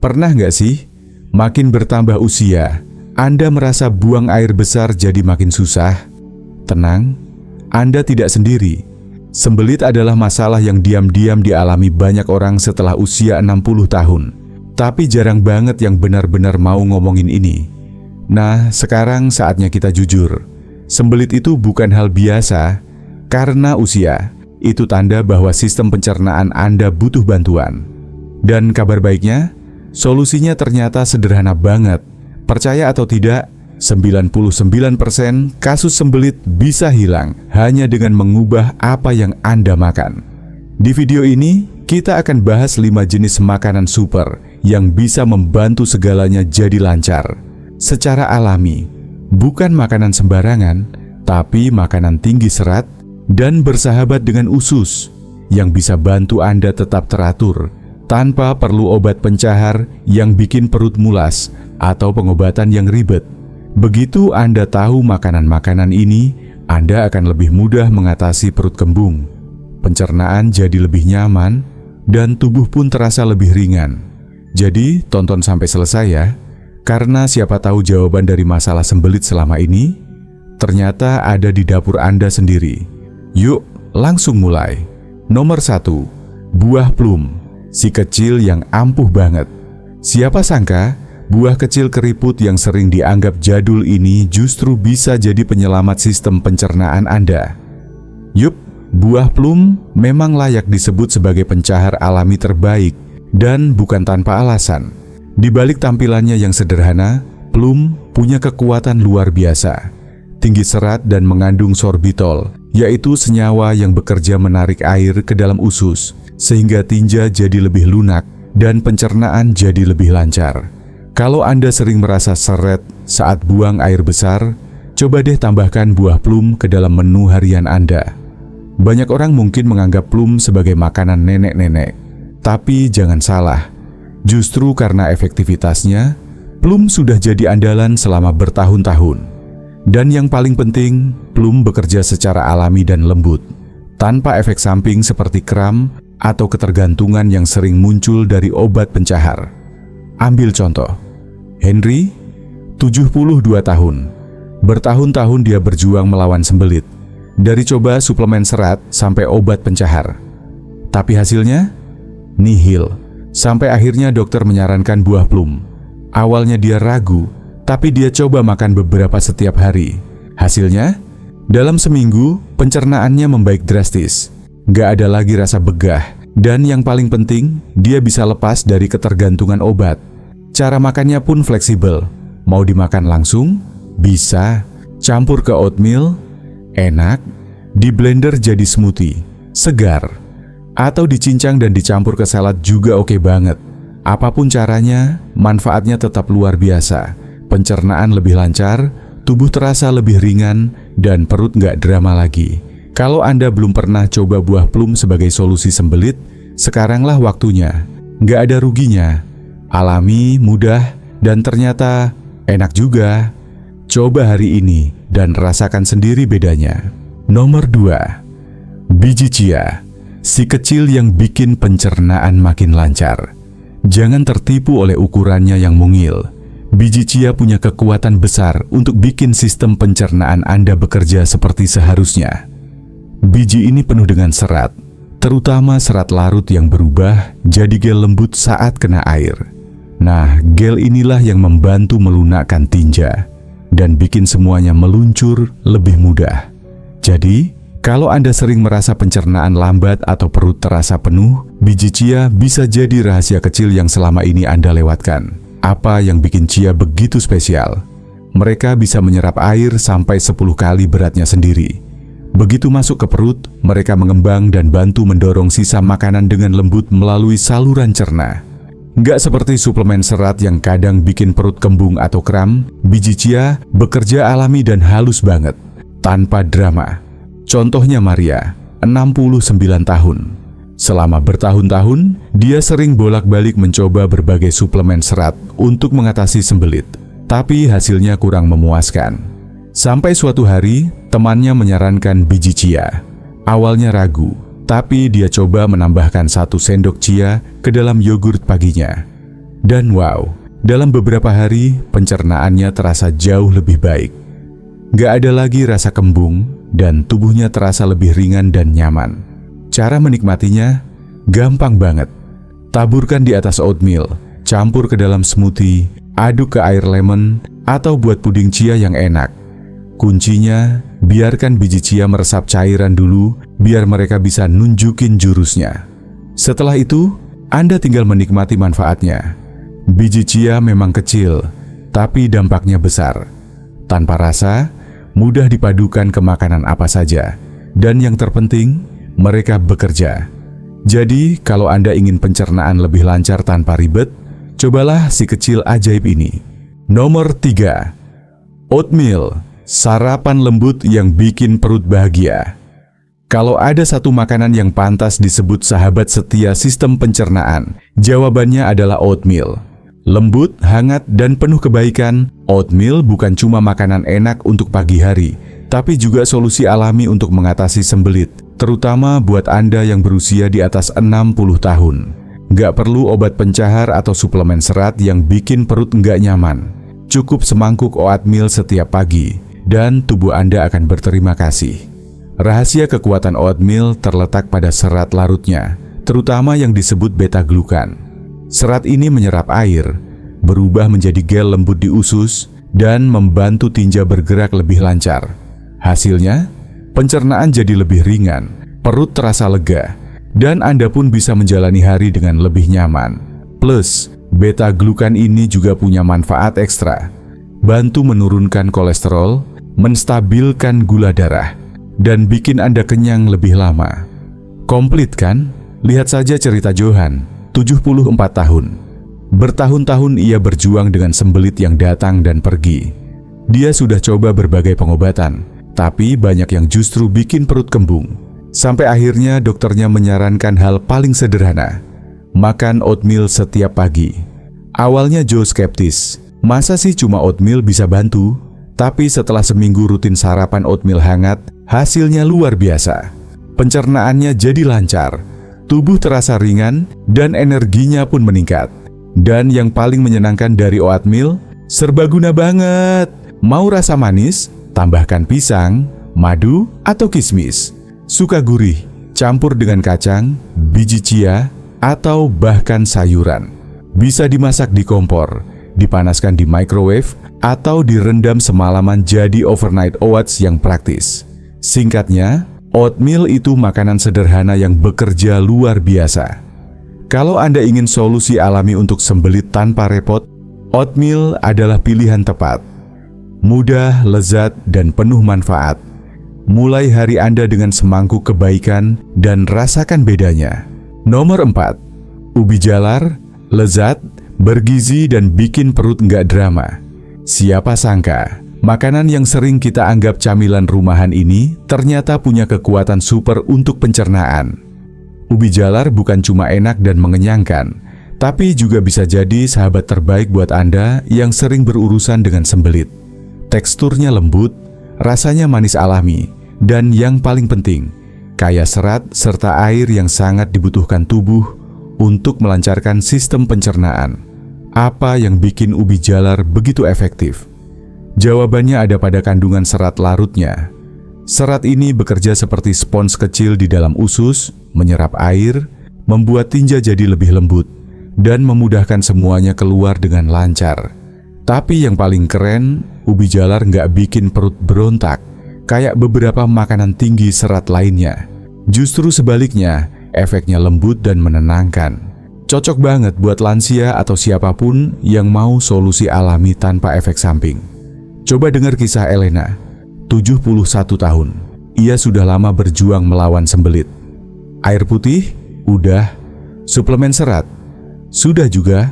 Pernah nggak sih, makin bertambah usia, Anda merasa buang air besar jadi makin susah? Tenang, Anda tidak sendiri. Sembelit adalah masalah yang diam-diam dialami banyak orang setelah usia 60 tahun. Tapi jarang banget yang benar-benar mau ngomongin ini. Nah, sekarang saatnya kita jujur. Sembelit itu bukan hal biasa, karena usia itu tanda bahwa sistem pencernaan Anda butuh bantuan. Dan kabar baiknya, solusinya ternyata sederhana banget. Percaya atau tidak, 99% kasus sembelit bisa hilang hanya dengan mengubah apa yang Anda makan. Di video ini, kita akan bahas 5 jenis makanan super yang bisa membantu segalanya jadi lancar. Secara alami, bukan makanan sembarangan, tapi makanan tinggi serat dan bersahabat dengan usus yang bisa bantu Anda tetap teratur tanpa perlu obat pencahar yang bikin perut mulas atau pengobatan yang ribet. Begitu Anda tahu makanan-makanan ini, Anda akan lebih mudah mengatasi perut kembung. Pencernaan jadi lebih nyaman dan tubuh pun terasa lebih ringan. Jadi, tonton sampai selesai ya, karena siapa tahu jawaban dari masalah sembelit selama ini ternyata ada di dapur Anda sendiri. Yuk, langsung mulai. Nomor 1, buah plum. Si kecil yang ampuh banget. Siapa sangka, buah kecil keriput yang sering dianggap jadul ini justru bisa jadi penyelamat sistem pencernaan Anda. Yup, buah plum memang layak disebut sebagai pencahar alami terbaik dan bukan tanpa alasan. Di balik tampilannya yang sederhana, plum punya kekuatan luar biasa. Tinggi serat dan mengandung sorbitol, yaitu senyawa yang bekerja menarik air ke dalam usus, sehingga tinja jadi lebih lunak dan pencernaan jadi lebih lancar. Kalau Anda sering merasa seret saat buang air besar, coba deh tambahkan buah plum ke dalam menu harian Anda. Banyak orang mungkin menganggap plum sebagai makanan nenek-nenek, tapi jangan salah. Justru karena efektivitasnya, plum sudah jadi andalan selama bertahun-tahun. Dan yang paling penting, plum bekerja secara alami dan lembut, tanpa efek samping seperti kram atau ketergantungan yang sering muncul dari obat pencahar. Ambil contoh, Henry, 72 tahun. Bertahun-tahun dia berjuang melawan sembelit, dari coba suplemen serat sampai obat pencahar. Tapi hasilnya nihil, sampai akhirnya dokter menyarankan buah plum. Awalnya dia ragu, tapi dia coba makan beberapa setiap hari. Hasilnya, dalam seminggu, pencernaannya membaik drastis. Gak ada lagi rasa begah, dan yang paling penting, dia bisa lepas dari ketergantungan obat. Cara makannya pun fleksibel. Mau dimakan langsung? Bisa. Campur ke oatmeal? Enak. Di blender jadi smoothie? Segar. Atau dicincang dan dicampur ke salad juga oke banget. Apapun caranya, manfaatnya tetap luar biasa. Pencernaan lebih lancar, tubuh terasa lebih ringan, dan perut nggak drama lagi. Kalau Anda belum pernah coba buah plum sebagai solusi sembelit, sekaranglah waktunya. Nggak ada ruginya. Alami, mudah, dan ternyata enak juga. Coba hari ini dan rasakan sendiri bedanya. Nomor 2, biji chia. Si kecil yang bikin pencernaan makin lancar. Jangan tertipu oleh ukurannya yang mungil. Biji chia punya kekuatan besar untuk bikin sistem pencernaan Anda bekerja seperti seharusnya. Biji ini penuh dengan serat, terutama serat larut yang berubah jadi gel lembut saat kena air. Nah, gel inilah yang membantu melunakkan tinja dan bikin semuanya meluncur lebih mudah. Jadi, kalau Anda sering merasa pencernaan lambat atau perut terasa penuh, biji chia bisa jadi rahasia kecil yang selama ini Anda lewatkan. Apa yang bikin chia begitu spesial? Mereka bisa menyerap air sampai 10 kali beratnya sendiri. Begitu masuk ke perut, mereka mengembang dan bantu mendorong sisa makanan dengan lembut melalui saluran cerna. Nggak seperti suplemen serat yang kadang bikin perut kembung atau kram, biji chia bekerja alami dan halus banget, tanpa drama. Contohnya Maria, 69 tahun. Selama bertahun-tahun, dia sering bolak-balik mencoba berbagai suplemen serat untuk mengatasi sembelit, tapi hasilnya kurang memuaskan. Sampai suatu hari, temannya menyarankan biji chia. Awalnya ragu, tapi dia coba menambahkan 1 sendok chia ke dalam yogurt paginya. Dan wow, dalam beberapa hari pencernaannya terasa jauh lebih baik. Gak ada lagi rasa kembung dan tubuhnya terasa lebih ringan dan nyaman. Cara menikmatinya gampang banget. Taburkan di atas oatmeal, campur ke dalam smoothie, aduk ke air lemon, atau buat puding chia yang enak. Kuncinya, biarkan biji chia meresap cairan dulu biar mereka bisa nunjukin jurusnya. Setelah itu, Anda tinggal menikmati manfaatnya. Biji chia memang kecil, tapi dampaknya besar. Tanpa rasa, mudah dipadukan ke makanan apa saja. Dan yang terpenting, mereka bekerja. Jadi, kalau Anda ingin pencernaan lebih lancar tanpa ribet, cobalah si kecil ajaib ini. Nomor 3. Oatmeal, sarapan lembut yang bikin perut bahagia. Kalau ada satu makanan yang pantas disebut sahabat setia sistem pencernaan, jawabannya adalah oatmeal. Lembut, hangat, dan penuh kebaikan, oatmeal bukan cuma makanan enak untuk pagi hari, tapi juga solusi alami untuk mengatasi sembelit, terutama buat Anda yang berusia di atas 60 tahun. Nggak perlu obat pencahar atau suplemen serat yang bikin perut nggak nyaman. Cukup semangkuk oatmeal setiap pagi, dan tubuh Anda akan berterima kasih. Rahasia kekuatan oatmeal terletak pada serat larutnya, terutama yang disebut beta-glukan. Serat ini menyerap air, berubah menjadi gel lembut di usus, dan membantu tinja bergerak lebih lancar. Hasilnya, pencernaan jadi lebih ringan, perut terasa lega, dan Anda pun bisa menjalani hari dengan lebih nyaman. Plus, beta-glukan ini juga punya manfaat ekstra. Bantu menurunkan kolesterol, menstabilkan gula darah, dan bikin Anda kenyang lebih lama. Komplit kan? Lihat saja cerita Johan, 74 tahun. Bertahun-tahun ia berjuang dengan sembelit yang datang dan pergi. Dia sudah coba berbagai pengobatan, tapi banyak yang justru bikin perut kembung. Sampai akhirnya dokternya menyarankan hal paling sederhana, makan oatmeal setiap pagi. Awalnya Joe skeptis, masa sih cuma oatmeal bisa bantu? Tapi setelah seminggu rutin sarapan oatmeal hangat, hasilnya luar biasa. Pencernaannya jadi lancar, tubuh terasa ringan, dan energinya pun meningkat. Dan yang paling menyenangkan dari oatmeal, serbaguna banget. Mau rasa manis, tambahkan pisang, madu, atau kismis. Suka gurih, campur dengan kacang, biji chia, atau bahkan sayuran. Bisa dimasak di kompor, dipanaskan di microwave, atau direndam semalaman jadi overnight oats yang praktis. Singkatnya, oatmeal itu makanan sederhana yang bekerja luar biasa. Kalau Anda ingin solusi alami untuk sembelit tanpa repot, oatmeal adalah pilihan tepat. Mudah, lezat, dan penuh manfaat. Mulai hari Anda dengan semangkuk kebaikan dan rasakan bedanya. Nomor 4. Ubi jalar, lezat, bergizi, dan bikin perut nggak drama. Siapa sangka, makanan yang sering kita anggap camilan rumahan ini ternyata punya kekuatan super untuk pencernaan. Ubi jalar bukan cuma enak dan mengenyangkan, tapi juga bisa jadi sahabat terbaik buat Anda yang sering berurusan dengan sembelit. Teksturnya lembut, rasanya manis alami, dan yang paling penting, kaya serat serta air yang sangat dibutuhkan tubuh untuk melancarkan sistem pencernaan. Apa yang bikin ubi jalar begitu efektif? Jawabannya ada pada kandungan serat larutnya. Serat ini bekerja seperti spons kecil di dalam usus, menyerap air, membuat tinja jadi lebih lembut, dan memudahkan semuanya keluar dengan lancar. Tapi yang paling keren, ubi jalar nggak bikin perut berontak, kayak beberapa makanan tinggi serat lainnya. Justru sebaliknya, efeknya lembut dan menenangkan. Cocok banget buat lansia atau siapapun yang mau solusi alami tanpa efek samping. Coba dengar kisah Elena, 71 tahun. Ia sudah lama berjuang melawan sembelit. Air putih? Udah. Suplemen serat? Sudah juga.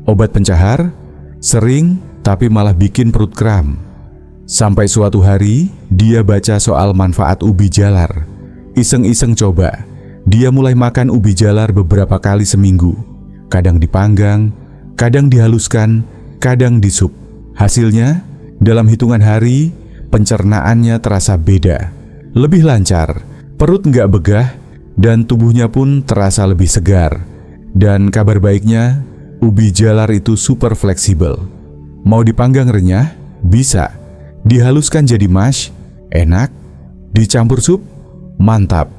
Obat pencahar? Sering, tapi malah bikin perut kram. Sampai suatu hari, dia baca soal manfaat ubi jalar. Iseng-iseng coba. Dia mulai makan ubi jalar beberapa kali seminggu. Kadang dipanggang, kadang dihaluskan, kadang di sup. Hasilnya, dalam hitungan hari, pencernaannya terasa beda. Lebih lancar, perut nggak begah, dan tubuhnya pun terasa lebih segar. Dan kabar baiknya, Ubi jalar itu super fleksibel. Mau dipanggang renyah? Bisa. Dihaluskan jadi mash? Enak. Dicampur sup? Mantap.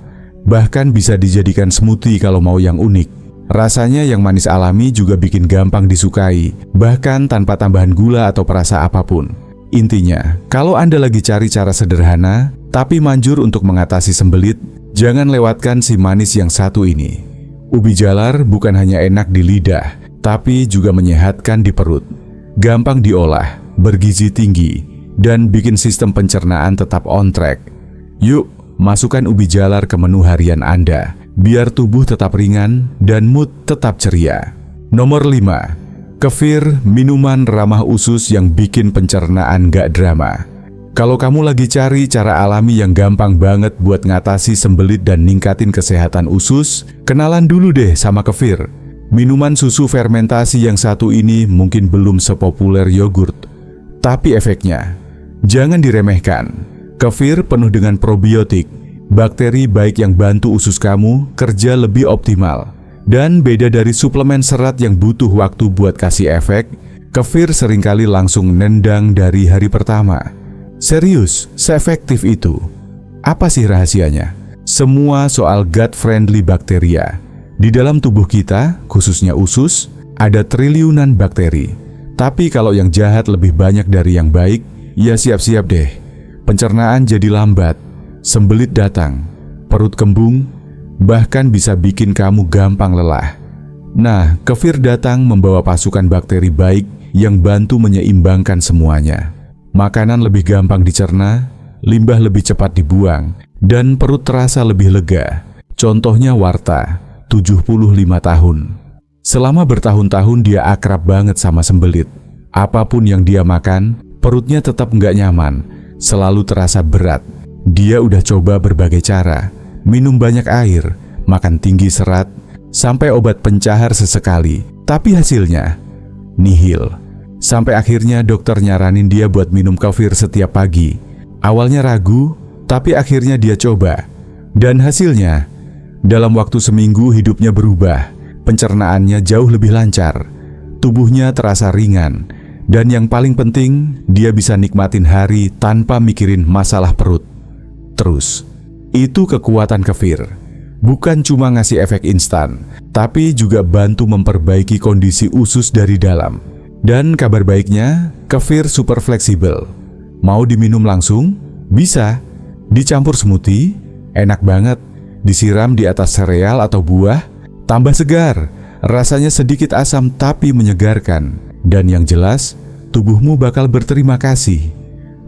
Bahkan bisa dijadikan smoothie kalau mau yang unik. Rasanya yang manis alami juga bikin gampang disukai, bahkan tanpa tambahan gula atau perasa apapun. Intinya, kalau Anda lagi cari cara sederhana, tapi manjur untuk mengatasi sembelit, jangan lewatkan si manis yang satu ini. Ubi jalar bukan hanya enak di lidah, tapi juga menyehatkan di perut. Gampang diolah, bergizi tinggi, dan bikin sistem pencernaan tetap on track. Yuk, masukkan ubi jalar ke menu harian Anda, biar tubuh tetap ringan dan mood tetap ceria. Nomor 5. Kefir, minuman ramah usus yang bikin pencernaan gak drama. Kalau kamu lagi cari cara alami yang gampang banget buat ngatasi sembelit dan ningkatin kesehatan usus, kenalan dulu deh sama kefir. Minuman susu fermentasi yang satu ini mungkin belum sepopuler yogurt, tapi efeknya jangan diremehkan. Kefir penuh dengan probiotik, bakteri baik yang bantu usus kamu kerja lebih optimal. Dan beda dari suplemen serat yang butuh waktu buat kasih efek, kefir seringkali langsung nendang dari hari pertama. Serius, seefektif itu. Apa sih rahasianya? Semua soal gut-friendly bakteria. Di dalam tubuh kita, khususnya usus, ada triliunan bakteri. Tapi kalau yang jahat lebih banyak dari yang baik, ya siap-siap deh. Pencernaan jadi lambat, sembelit datang, perut kembung, bahkan bisa bikin kamu gampang lelah. Nah, kefir datang membawa pasukan bakteri baik yang bantu menyeimbangkan semuanya. Makanan lebih gampang dicerna, limbah lebih cepat dibuang, dan perut terasa lebih lega. Contohnya Warta, 75 tahun. Selama bertahun-tahun dia akrab banget sama sembelit. Apapun yang dia makan, perutnya tetap nggak nyaman, selalu terasa berat. Dia udah coba berbagai cara, minum banyak air, makan tinggi serat, sampai obat pencahar sesekali, tapi hasilnya nihil. Sampai akhirnya dokter nyaranin dia buat minum kefir setiap pagi. Awalnya ragu, tapi akhirnya dia coba. Dan hasilnya, dalam waktu seminggu hidupnya berubah. Pencernaannya jauh lebih lancar, tubuhnya terasa ringan, dan yang paling penting, dia bisa nikmatin hari tanpa mikirin masalah perut. Terus, itu kekuatan kefir. Bukan cuma ngasih efek instan, tapi juga bantu memperbaiki kondisi usus dari dalam. Dan kabar baiknya, kefir super fleksibel. Mau diminum langsung? Bisa. Dicampur smoothie? Enak banget. Disiram di atas sereal atau buah? Tambah segar. Rasanya sedikit asam tapi menyegarkan. Dan yang jelas, tubuhmu bakal berterima kasih.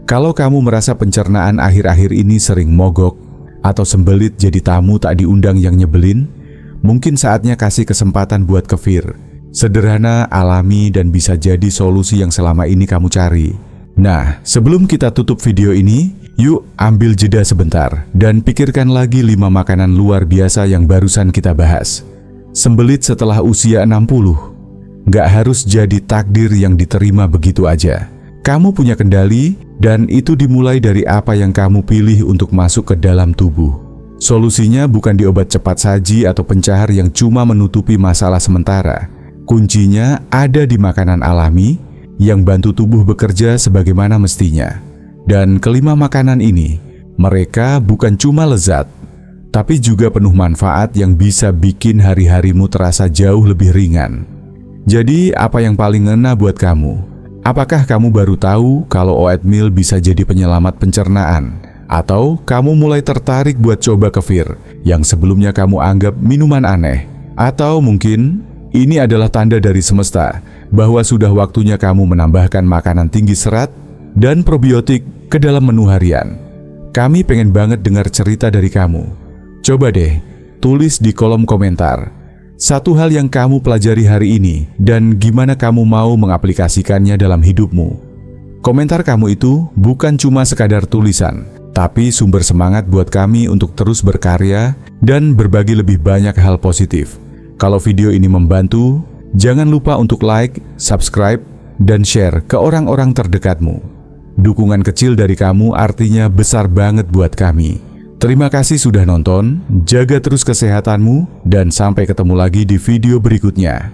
Kalau kamu merasa pencernaan akhir-akhir ini sering mogok, atau sembelit jadi tamu tak diundang yang nyebelin, mungkin saatnya kasih kesempatan buat kefir. Sederhana, alami, dan bisa jadi solusi yang selama ini kamu cari. Nah, sebelum kita tutup video ini, yuk ambil jeda sebentar dan pikirkan lagi 5 makanan luar biasa yang barusan kita bahas. Sembelit setelah usia 60 nggak harus jadi takdir yang diterima begitu aja. Kamu punya kendali, dan itu dimulai dari apa yang kamu pilih untuk masuk ke dalam tubuh. Solusinya bukan di obat cepat saji atau pencahar yang cuma menutupi masalah sementara. Kuncinya ada di makanan alami yang bantu tubuh bekerja sebagaimana mestinya. Dan kelima makanan ini, mereka bukan cuma lezat, tapi juga penuh manfaat yang bisa bikin hari-harimu terasa jauh lebih ringan. Jadi, apa yang paling ngena buat kamu? Apakah kamu baru tahu kalau oatmeal bisa jadi penyelamat pencernaan? Atau kamu mulai tertarik buat coba kefir yang sebelumnya kamu anggap minuman aneh? Atau mungkin ini adalah tanda dari semesta bahwa sudah waktunya kamu menambahkan makanan tinggi serat dan probiotik ke dalam menu harian. Kami pengen banget dengar cerita dari kamu. Coba deh, tulis di kolom komentar. Satu hal yang kamu pelajari hari ini dan gimana kamu mau mengaplikasikannya dalam hidupmu. Komentar kamu itu bukan cuma sekadar tulisan, tapi sumber semangat buat kami untuk terus berkarya dan berbagi lebih banyak hal positif. Kalau video ini membantu, jangan lupa untuk like, subscribe, dan share ke orang-orang terdekatmu. Dukungan kecil dari kamu artinya besar banget buat kami. Terima kasih sudah nonton, jaga terus kesehatanmu, dan sampai ketemu lagi di video berikutnya.